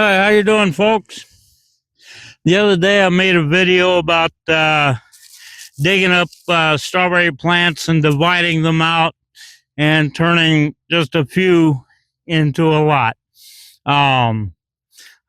Hi, how you doing, folks? The other day I made a video about digging up strawberry plants and dividing them out and turning just a few into a lot. I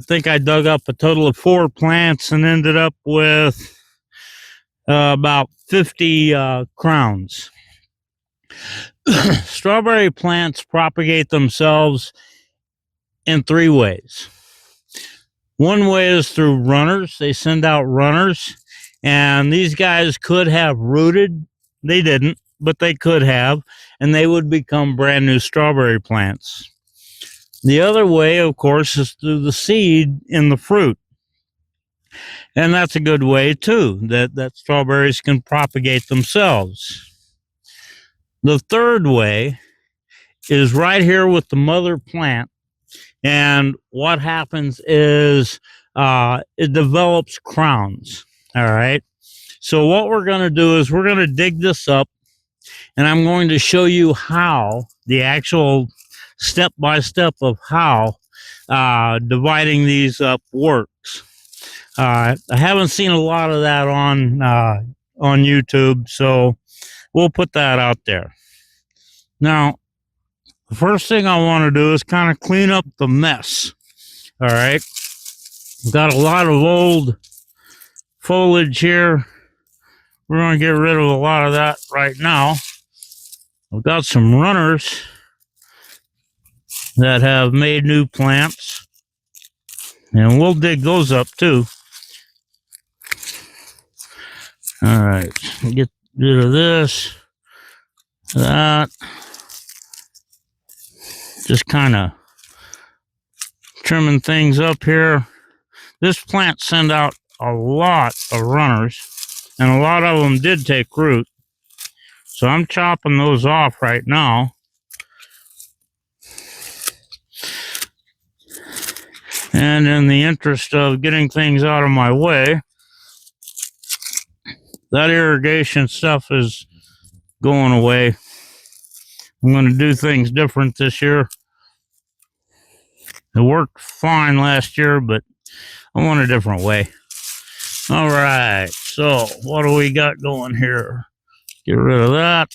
think I dug up a total of 4 plants and ended up with about 50 crowns. Strawberry plants propagate themselves in 3 ways. One way is through runners. They send out runners, and these guys could have rooted. They didn't, but they could have, and they would become brand new strawberry plants. The other way, of course, is through the seed in the fruit. And that's a good way, too, that strawberries can propagate themselves. The third way is right here with the mother plant. And what happens is it develops crowns. All right. So what we're going to do is we're going to dig this up, and I'm going to show you how the actual step-by-step of how dividing these up works. I haven't seen a lot of that on YouTube, so we'll put that out there. Now, the first thing I want to do is kind of clean up the mess. All right. Got a lot of old foliage here. We're going to get rid of a lot of that right now. I've got some runners that have made new plants, and we'll dig those up too. All right. Get rid of this, that. Just kind of trimming things up here. This plant sent out a lot of runners, and a lot of them did take root. So I'm chopping those off right now. And in the interest of getting things out of my way, that irrigation stuff is going away. I'm going to do things different this year. It worked fine last year, but I want a different way. All right, so what do we got going here? Get rid of that.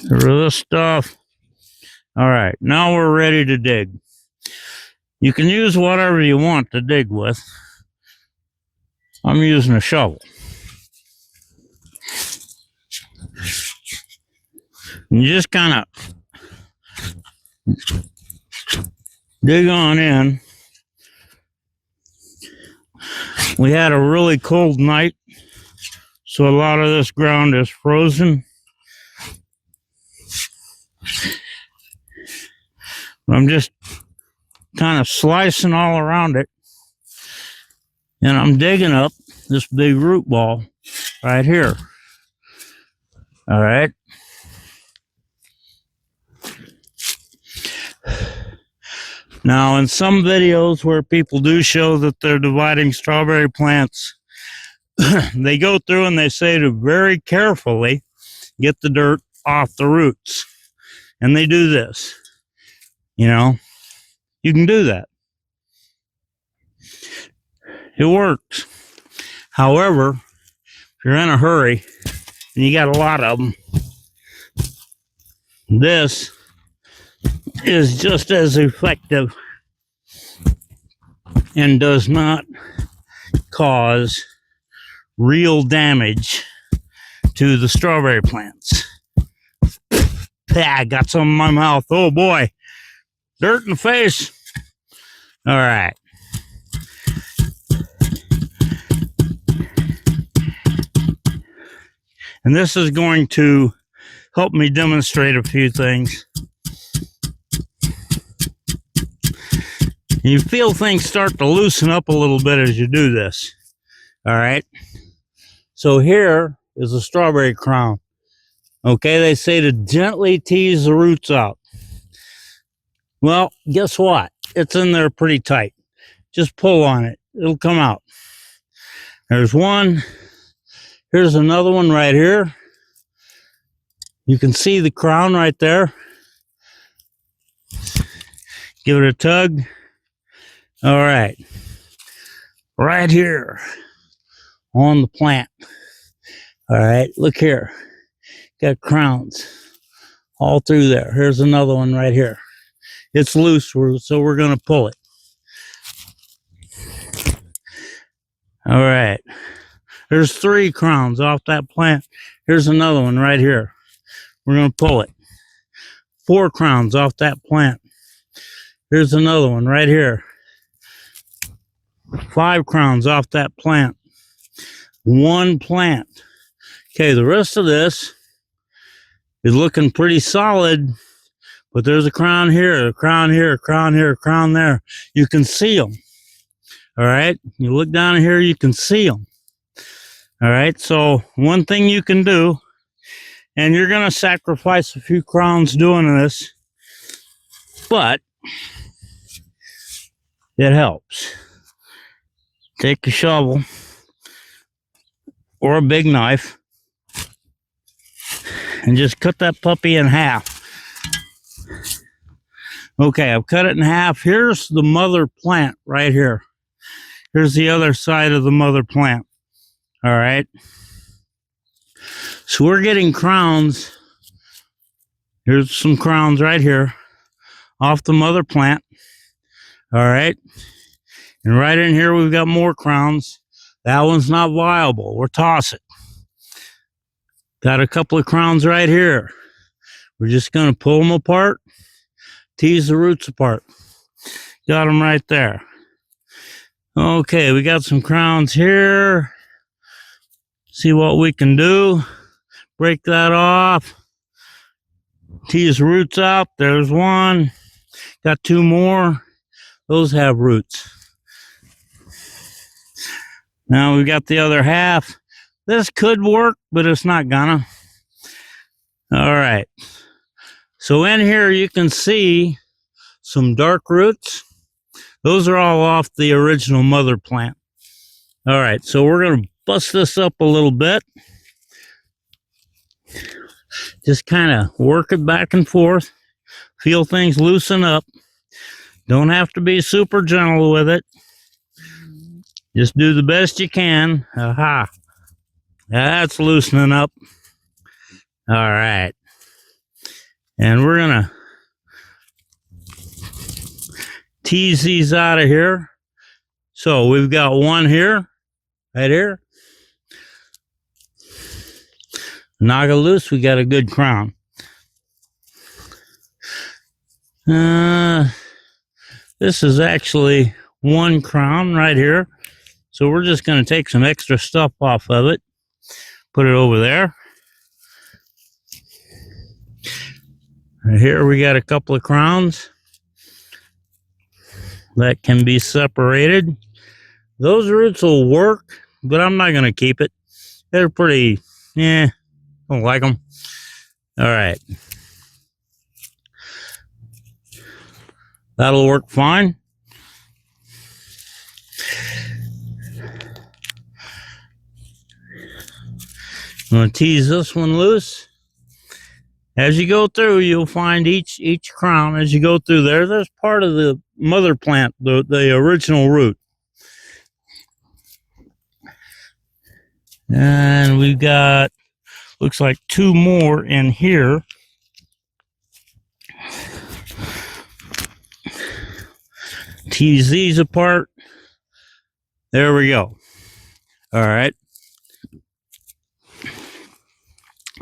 Get rid of this stuff. All right, now we're ready to dig. You can use whatever you want to dig with. I'm using a shovel. And you just kind of dig on in. We had a really cold night, so a lot of this ground is frozen. I'm just kind of slicing all around it, and I'm digging up this big root ball right here. All right. Now, in some videos where people do show that they're dividing strawberry plants, they go through and they say to very carefully get the dirt off the roots. And they do this. You know, you can do that. It works. However, if you're in a hurry and you got a lot of them, this is just as effective and does not cause real damage to the strawberry plants. I got some in my mouth. Oh boy, dirt in the face. All right. And this is going to help me demonstrate a few things. You feel things start to loosen up a little bit as you do this. All right. So here is a strawberry crown. Okay, they say to gently tease the roots out. Well, guess what? It's in there pretty tight. Just pull on it. It'll come out. There's one. Here's another one right here. You can see the crown right there. Give it a tug. All right. Right here on the plant. All right, look here. Got crowns all through there. Here's another one right here. It's loose, so we're going to pull it. All right. There's 3 crowns off that plant. Here's another one right here. We're going to pull it. 4 crowns off that plant. Here's another one right here. 5 crowns off that plant. 1 plant. Okay, the rest of this is looking pretty solid, but there's a crown here, a crown here, a crown here, a crown there. You can see them. All right, you look down here, you can see them. All right, so one thing you can do, and you're going to sacrifice a few crowns doing this, but it helps. Take a shovel or a big knife and just cut that puppy in half. Okay, I've cut it in half. Here's the mother plant right here. Here's the other side of the mother plant. All right. So we're getting crowns. Here's some crowns right here off the mother plant. All right. And right in here, we've got more crowns. That one's not viable. We're tossing. Got a couple of crowns right here. We're just going to pull them apart, tease the roots apart. Got them right there. Okay, we got some crowns here. See what we can do. Break that off. Tease the roots out. There's one. Got 2 more. Those have roots. Now we've got the other half. This could work, but it's not gonna. All right. So in here you can see some dark roots. Those are all off the original mother plant. All right, so we're gonna bust this up a little bit. Just kind of work it back and forth. Feel things loosen up. Don't have to be super gentle with it. Just do the best you can. Aha. That's loosening up. All right. And we're going to tease these out of here. So we've got one here, right here. Knock it loose, we got a good crown. This is actually 1 crown right here. So we're just going to take some extra stuff off of it, put it over there. Right here we got a couple of crowns that can be separated. Those roots will work, but I'm not going to keep it. They're pretty, don't like them. All right. That'll work fine. I'm going to tease this one loose. As you go through, you'll find each crown as you go through there. There's part of the mother plant, the original root. And we've got, looks like 2 more in here. Tease these apart. There we go. All right.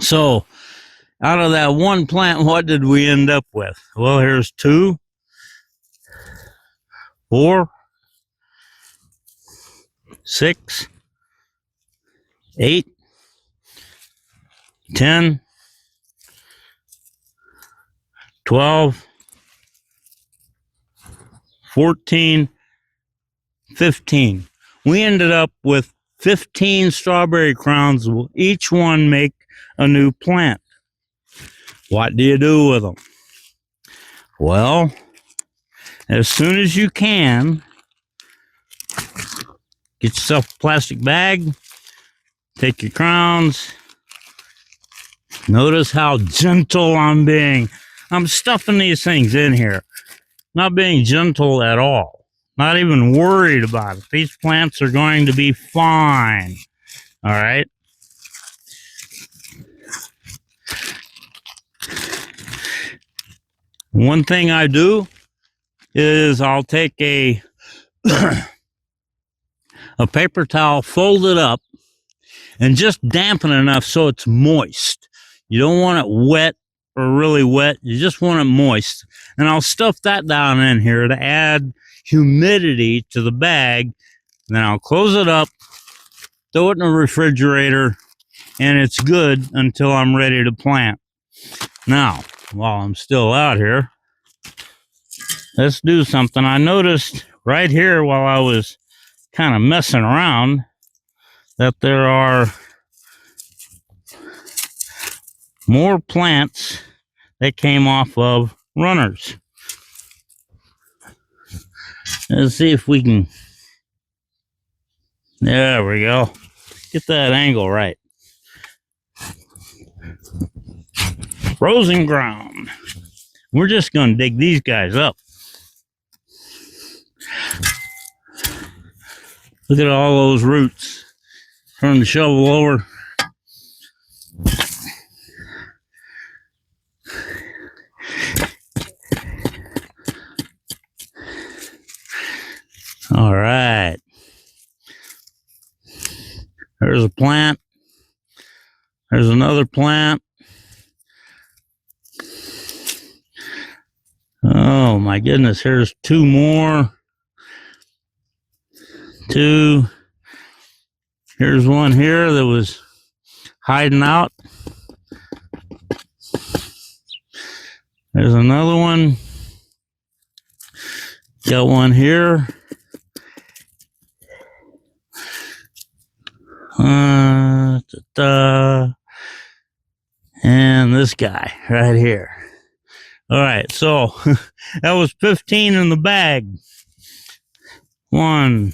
So, out of that 1 plant, what did we end up with? Well, here's 2, 4, 6, 8, 10, 12, 14, 15. We ended up with 15 strawberry crowns. Each one make a new plant. What do you do with them? Well, as soon as you can, get yourself a plastic bag, take your crowns. Notice how gentle I'm being. I'm stuffing these things in here. not being gentle at all, not even worried about it. These plants are going to be fine. All right. One thing I do is I'll take a paper towel, fold it up, and just dampen enough so it's moist. You don't want it wet or really wet. You just want it moist. And I'll stuff that down in here to add humidity to the bag. Then I'll close it up, throw it in the refrigerator, and it's good until I'm ready to plant. Now, while I'm still out here, let's do something. I noticed right here while I was kind of messing around that there are more plants that came off of runners. Let's see if we can, there we go, get that angle right. Frozen ground. We're just going to dig these guys up. Look at all those roots. Turn the shovel over. All right. There's a plant. There's another plant. Oh my goodness, here's two more. Two. Here's one here that was hiding out. There's another one. Got one here. And this guy right here. All right, so that was 15 in the bag. 1,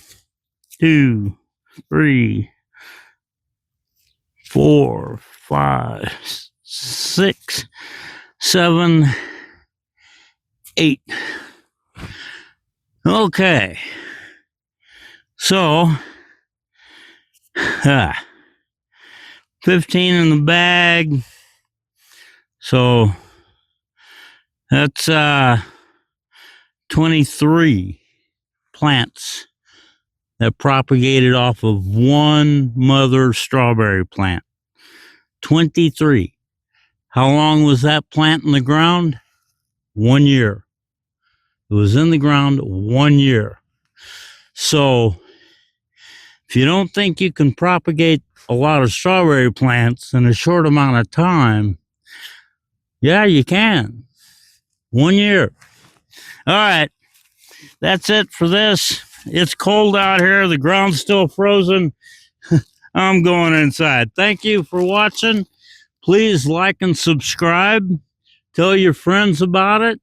2, 3, 4, 5, 6, 7, 8. Okay. So, 15 in the bag. So that's 23 plants that propagated off of one mother strawberry plant. 23. How long was that plant in the ground? 1 year. It was in the ground 1 year. So if you don't think you can propagate a lot of strawberry plants in a short amount of time, yeah, you can. 1 year. All right. That's it for this. It's cold out here. The ground's still frozen. I'm going inside. Thank you for watching. Please like and subscribe. Tell your friends about it.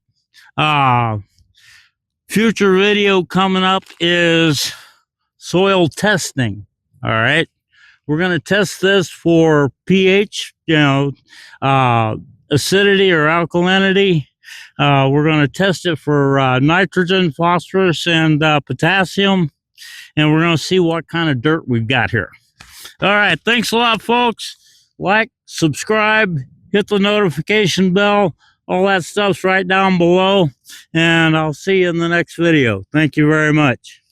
Future video coming up is soil testing. All right. We're going to test this for pH, acidity or alkalinity. We're going to test it for nitrogen, phosphorus, and potassium. And we're going to see what kind of dirt we've got here. All right. Thanks a lot, folks. Like, subscribe, hit the notification bell. All that stuff's right down below. And I'll see you in the next video. Thank you very much.